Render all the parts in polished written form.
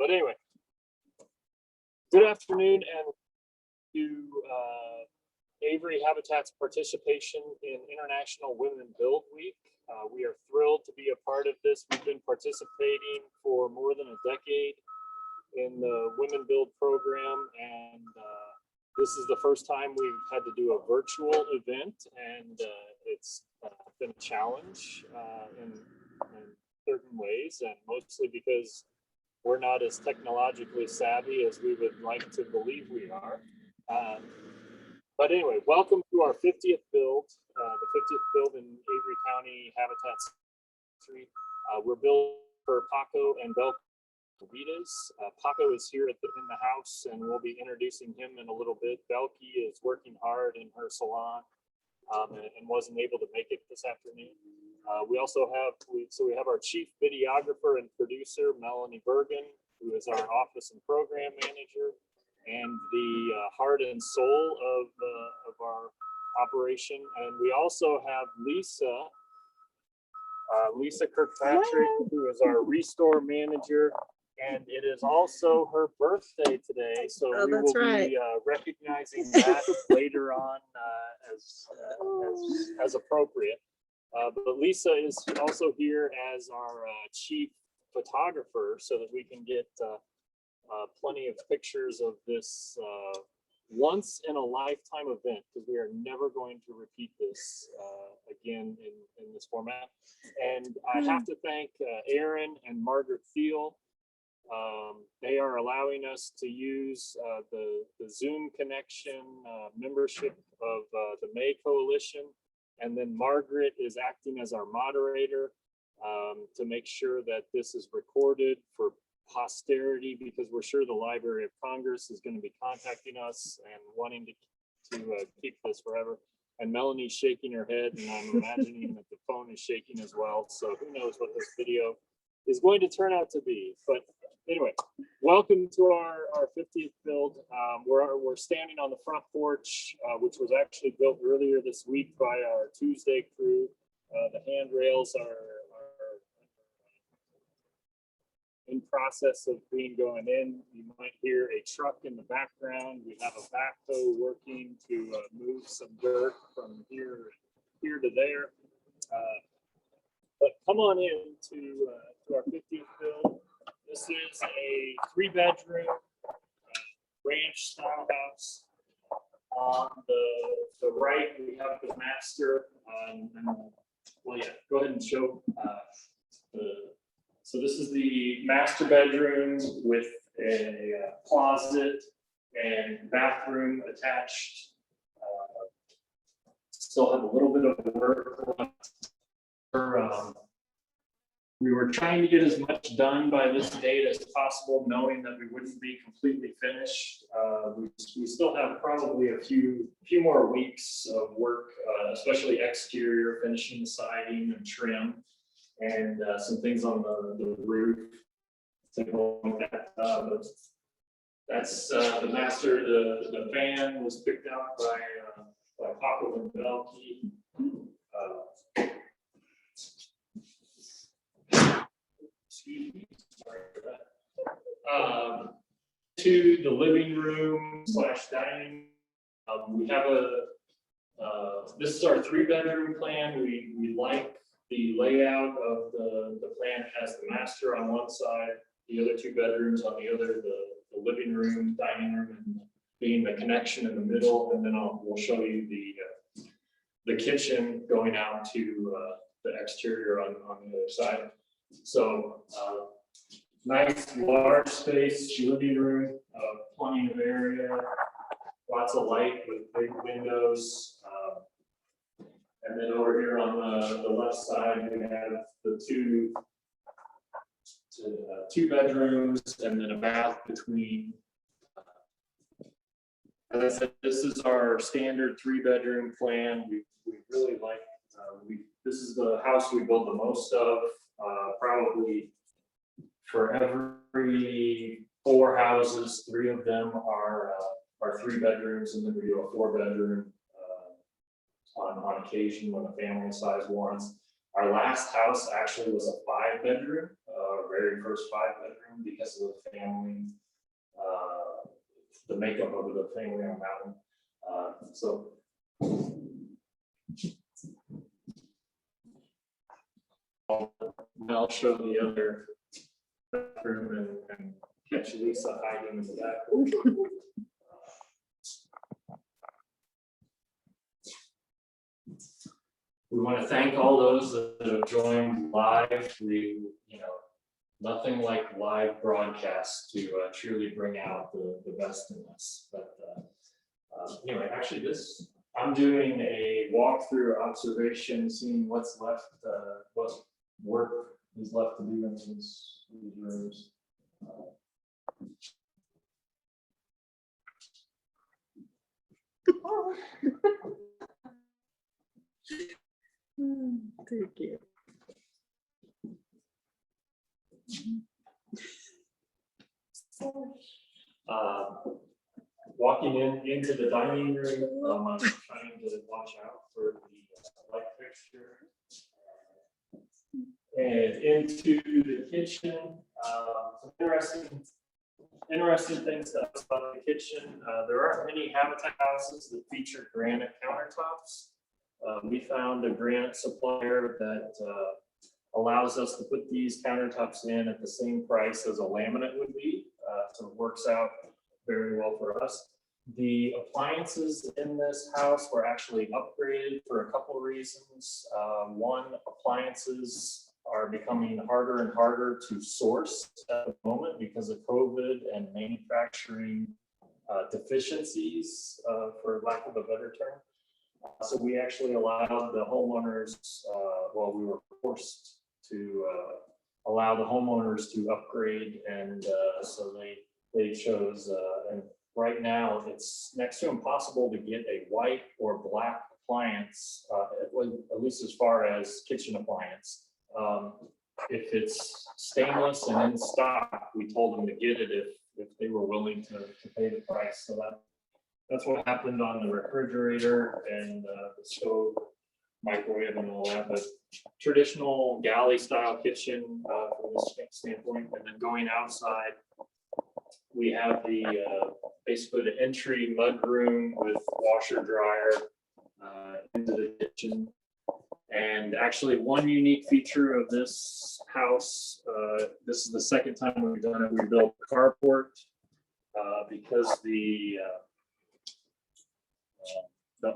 But anyway, good afternoon and to Avery Habitat's participation in International Women Build Week. We are thrilled to be a part of this. We've been participating for more than a decade in the Women Build program, and this is the first time we've had to do a virtual event, and it's been a challenge in certain ways, and mostly because we're not as technologically savvy as we would like to believe we are. But anyway, welcome to our 50th build, the 50th build in Avery County Habitat Street. We're building for Paco and Belki's. Paco is here in the house, and we'll be introducing him in a little bit. Belki is working hard in her salon and wasn't able to make it this afternoon. We also have, we have our chief videographer and producer, Melanie Bergen, who is our office and program manager, and the heart and soul of our operation. And we also have Lisa Kirkpatrick, who is our restore manager. And it is also her birthday today, so we will be recognizing that later on as appropriate. But Lisa is also here as our chief photographer, so that we can get plenty of pictures of this once in a lifetime event, because we are never going to repeat this again in this format. And I have to thank Aaron and Margaret Thiel. They are allowing us to use the Zoom connection membership of the May Coalition. And then Margaret is acting as our moderator to make sure that this is recorded for posterity, because we're sure the Library of Congress is going to be contacting us and wanting to keep this forever. And Melanie's shaking her head, and I'm imagining that the phone is shaking as well. So who knows what this video is going to turn out to be. But anyway, welcome to our 50th build. We're standing on the front porch, which was actually built earlier this week by our Tuesday crew. The handrails are in process of being going in. You might hear a truck in the background. We have a backhoe working to move some dirt from here to there. But come on in to our 50th build. This is a 3-bedroom ranch style house. On the right, we have the master. Well, yeah, go ahead and show so this is the master bedroom with a closet and bathroom attached. Still have a little bit of work left. We were trying to get as much done by this date as possible, knowing that we wouldn't be completely finished. We still have probably a few more weeks of work, especially exterior, finishing the siding and trim, and some things on the roof to go with that. But that's the master. The fan was picked out by Paco and Belki. Sorry for that. To the living room / dining. We have this is our 3-bedroom plan. We like the layout of the plan. It has the master on one side, the other 2 bedrooms on the other, the living room, dining room, and being the connection in the middle. And then we'll show you the kitchen going out to the exterior on the other side. So nice large space living room, plenty of area, lots of light with big windows. And then over here on the left side, we have the two bedrooms and then a bath between. As I said, this is our standard 3-bedroom plan. We really like, this is the house we build the most of. Probably for every 4 houses, 3 of them are 3 bedrooms, and then we do a 4-bedroom on occasion when the family size warrants. Our last house actually was a 5-bedroom very first 5-bedroom because of the family, the makeup of the family on that one. So I'll show the other bedroom and catch Lisa hiding in the back. We want to thank all those that have joined live. Nothing like live broadcasts to truly bring out the best in us. But anyway, actually, I'm doing a walkthrough observation, seeing what's left, what work is left to do in these rooms. Thank you. Walking into the dining room, I'm trying to watch out for the light fixture. And into the kitchen, some interesting things about the kitchen. There aren't many Habitat houses that feature granite countertops. We found a granite supplier that allows us to put these countertops in at the same price as a laminate would be. So it works out very well for us. The appliances in this house were actually upgraded for a couple of reasons. One, appliances are becoming harder and harder to source at the moment because of COVID and manufacturing deficiencies, for lack of a better term. So we actually allowed the homeowners, we were forced to allow the homeowners to upgrade, and so they chose, and right now it's next to impossible to get a white or black appliance, at least as far as kitchen appliance. If it's stainless and in stock, we told them to get it if they were willing to pay the price. So that's what happened on the refrigerator and the stove, microwave, and all that. But traditional galley style kitchen from this standpoint. And then going outside, we have the basically the entry mud room with washer dryer into the kitchen. And actually, one unique feature of this house, this is the second time we've done it. We built a carport because the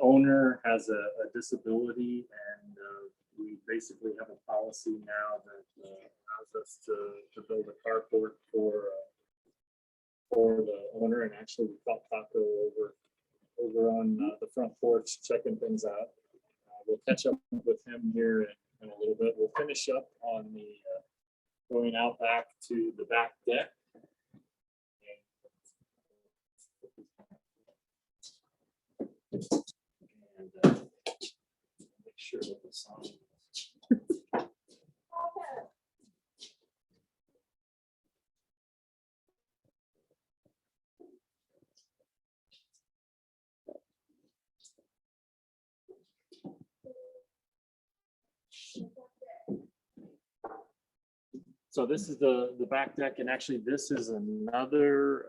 owner has a disability, and we basically have a policy now that allows us to build a carport for the owner. And actually, we caught Taco over on the front porch checking things out. We'll catch up with him here in a little bit. We'll finish up on the going out back to the back deck. And make sure that the sound. So this is the back deck, and actually this is another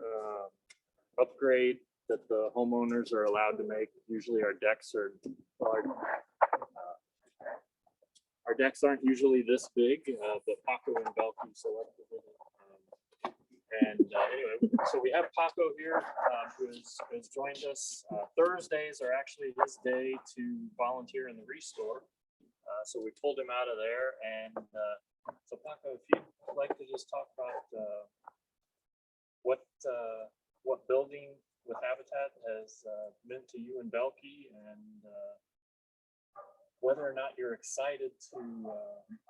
upgrade that the homeowners are allowed to make. Usually our decks aren't usually this big, but Paco and Belky selected it. Anyway, so we have Paco here who has joined us. Thursdays are actually his day to volunteer in the Restore. So we pulled him out of there, and so Paco, if you'd like to just talk about what building with Habitat has meant to you and Belky, and whether or not you're excited to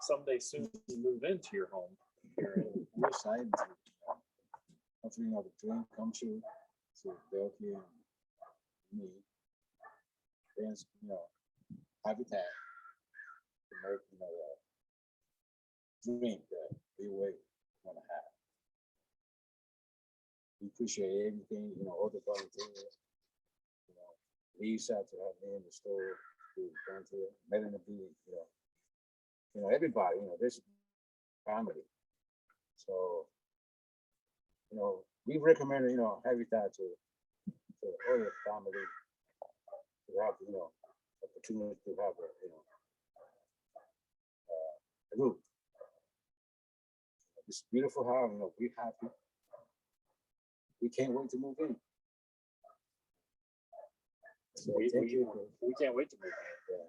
someday soon move into your home here. We're excited to hopefully the dream come true to Belky and me. Then Habitat to make dream that we want to have. We appreciate everything, all the volunteers, Lisa to have me in the store, Melanie, everybody, this family. So, we recommended, Habitat to other family to have, opportunity to have a roof. It's a beautiful house, we're happy. We can't wait to move in. So thank you. We can't wait to move in. Yeah.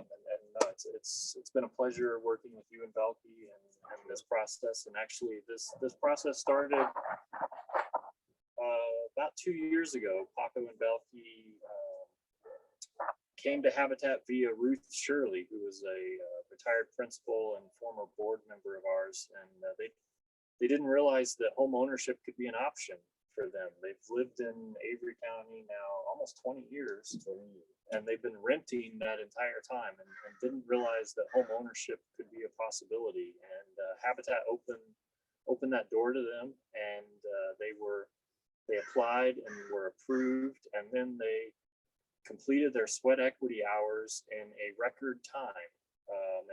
And no, it's been a pleasure working with you and Belky and this process. And actually, this process started about 2 years ago. Paco and Belky came to Habitat via Ruth Shirley, who was a retired principal and former board member of ours, and they didn't realize that home ownership could be an option for them. They've lived in Avery County now almost 20 years, and they've been renting that entire time and didn't realize that home ownership could be a possibility. And Habitat opened that door to them, and they applied and were approved, and then they completed their sweat equity hours in a record time.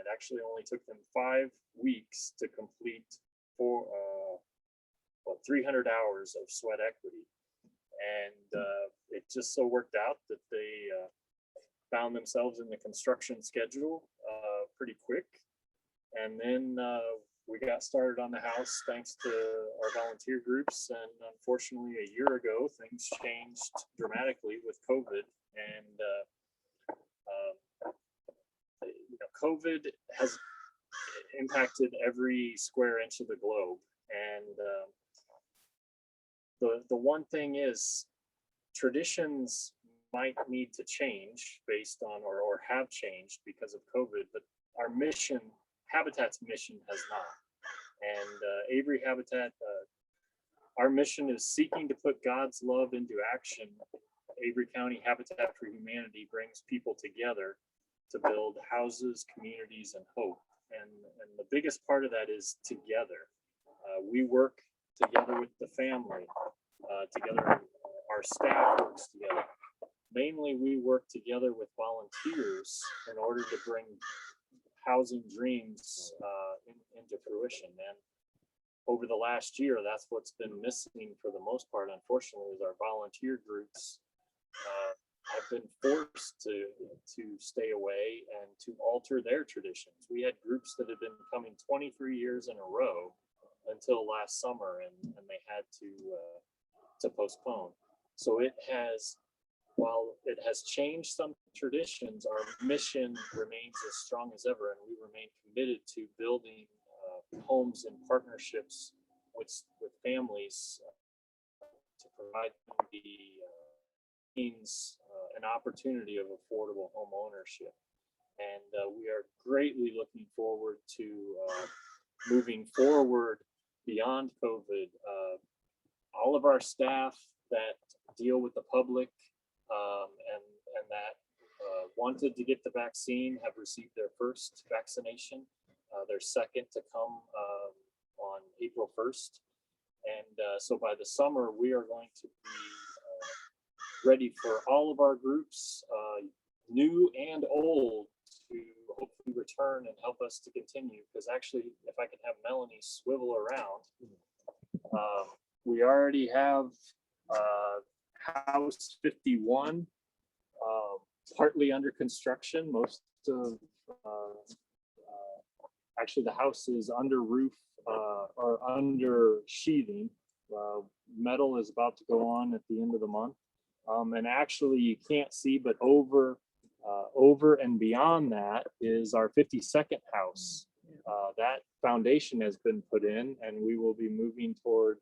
It actually only took them 5 weeks to complete 300 hours of sweat equity. And it just so worked out that they found themselves in the construction schedule pretty quick. And then we got started on the house thanks to our volunteer groups. And unfortunately, a year ago, things changed dramatically with COVID. And COVID has impacted every square inch of the globe. And the one thing is, traditions might need to change based on or have changed because of COVID, but our mission, Habitat's mission, has not. And Avery Habitat, our mission is seeking to put God's love into action. Avery County Habitat for Humanity brings people together to build houses, communities, and hope. And the biggest part of that is together. We work together with the family, together our staff works together. Mainly we work together with volunteers in order to bring housing dreams into fruition. And over the last year, that's what's been missing for the most part, unfortunately, is our volunteer groups have been forced to stay away and to alter their traditions. We had groups that had been coming 23 years in a row until last summer, and they had to postpone. So it has, while it has changed some traditions, our mission remains as strong as ever, and we remain committed to building homes and partnerships with families to provide them the means, an opportunity of affordable home ownership. And we are greatly looking forward to moving forward beyond COVID. All of our staff that deal with the public and that wanted to get the vaccine have received their first vaccination, their second to come on April 1st. And so by the summer, we are going to be ready for all of our groups, new and old, to hopefully return and help us to continue. Because actually, if I could have Melanie swivel around, we already have House 51 partly under construction. Most of actually the house is under roof or under sheathing. Metal is about to go on at the end of the month. And actually you can't see, but over and beyond that is our 52nd house. That foundation has been put in, and we will be moving toward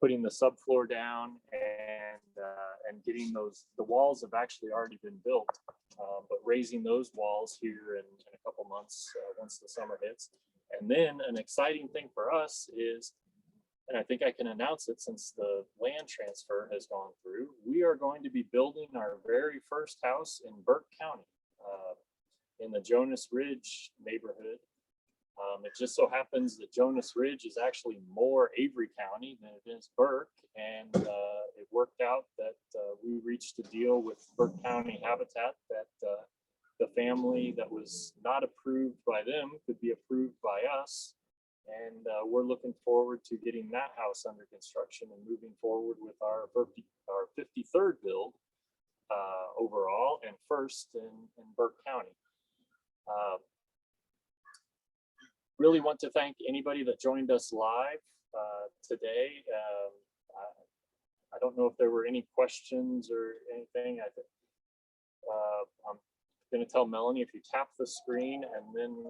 putting the subfloor down and getting the walls have actually already been built, but raising those walls here in a couple months once the summer hits. And then an exciting thing for us is, and I think I can announce it since the land transfer has gone through, we are going to be building our very first house in Burke County, in the Jonas Ridge neighborhood. It just so happens that Jonas Ridge is actually more Avery County than it is Burke, and it worked out that we reached a deal with Burke County Habitat that the family that was not approved by them could be approved by us. And we're looking forward to getting that house under construction and moving forward with our 53rd build overall and first in Burke County. Really want to thank anybody that joined us live today. I don't know if there were any questions or anything. I'm going to tell Melanie if you tap the screen and then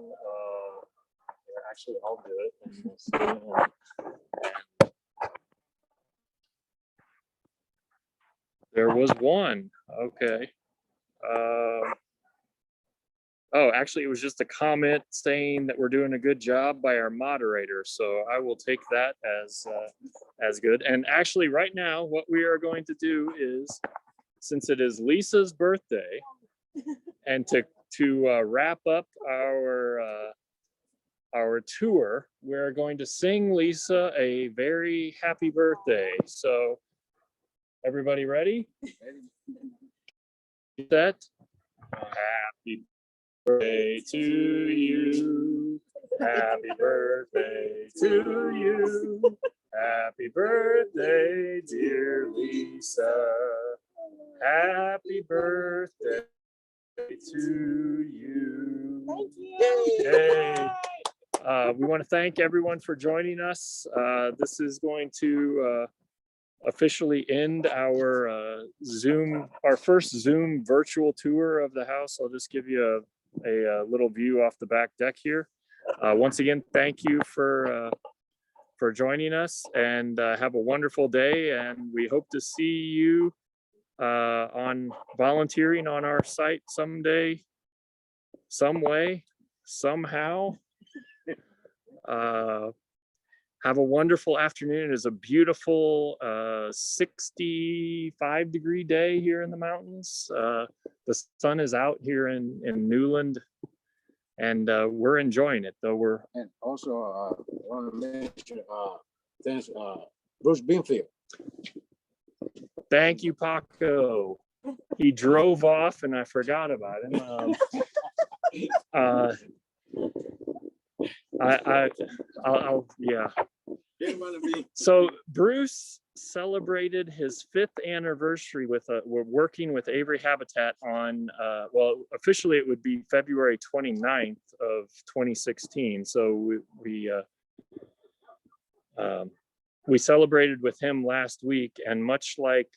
actually I'll do it. And we'll see. There was one. Okay. Oh, actually, it was just a comment saying that we're doing a good job by our moderator. So I will take that as good. And actually, right now, what we are going to do is, since it is Lisa's birthday, and to wrap up our tour, we're going to sing Lisa a very happy birthday. So, everybody ready? Set. Happy birthday to you. Happy birthday to you. Happy birthday, dear Lisa. Happy birthday to you. Thank you. Yay. We want to thank everyone for joining us. This is going to officially end our first Zoom virtual tour of the house. I'll just give you a little view off the back deck here. Once again, thank you for joining us, and have a wonderful day. And we hope to see you on volunteering on our site someday, some way, somehow. Have a wonderful afternoon. It is a beautiful 65-degree day here in the mountains. The sun is out here in Newland, and we're enjoying it, though And also, I want to mention, thanks, Bruce Binfield. Thank you, Paco. He drove off and I forgot about him. Yeah. So Bruce celebrated his 5th anniversary with we're working with Avery Habitat on well, officially it would be February 29th of 2016. So we celebrated with him last week, and much like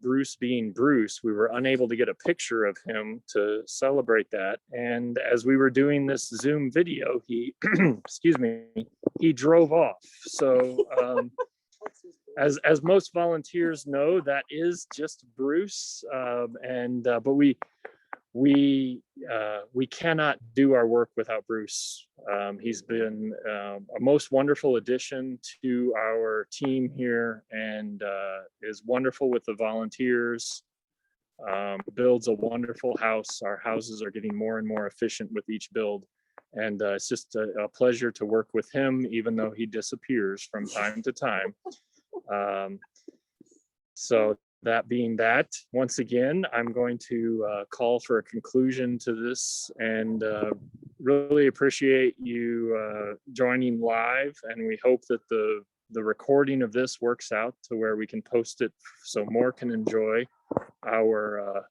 Bruce being Bruce, we were unable to get a picture of him to celebrate that. And as we were doing this Zoom video, he, excuse me, he drove off. So as most volunteers know, that is just Bruce. But we cannot do our work without Bruce. He's been a most wonderful addition to our team here, and is wonderful with the volunteers. Builds a wonderful house. Our houses are getting more and more efficient with each build, and it's just a pleasure to work with him, even though he disappears from time to time. So that being that, once again, I'm going to call for a conclusion to this, and really appreciate you joining live. And we hope that the recording of this works out to where we can post it so more can enjoy our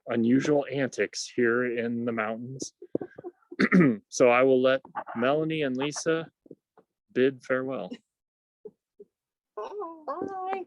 unusual antics here in the mountains. So I will let Melanie and Lisa bid farewell. Bye.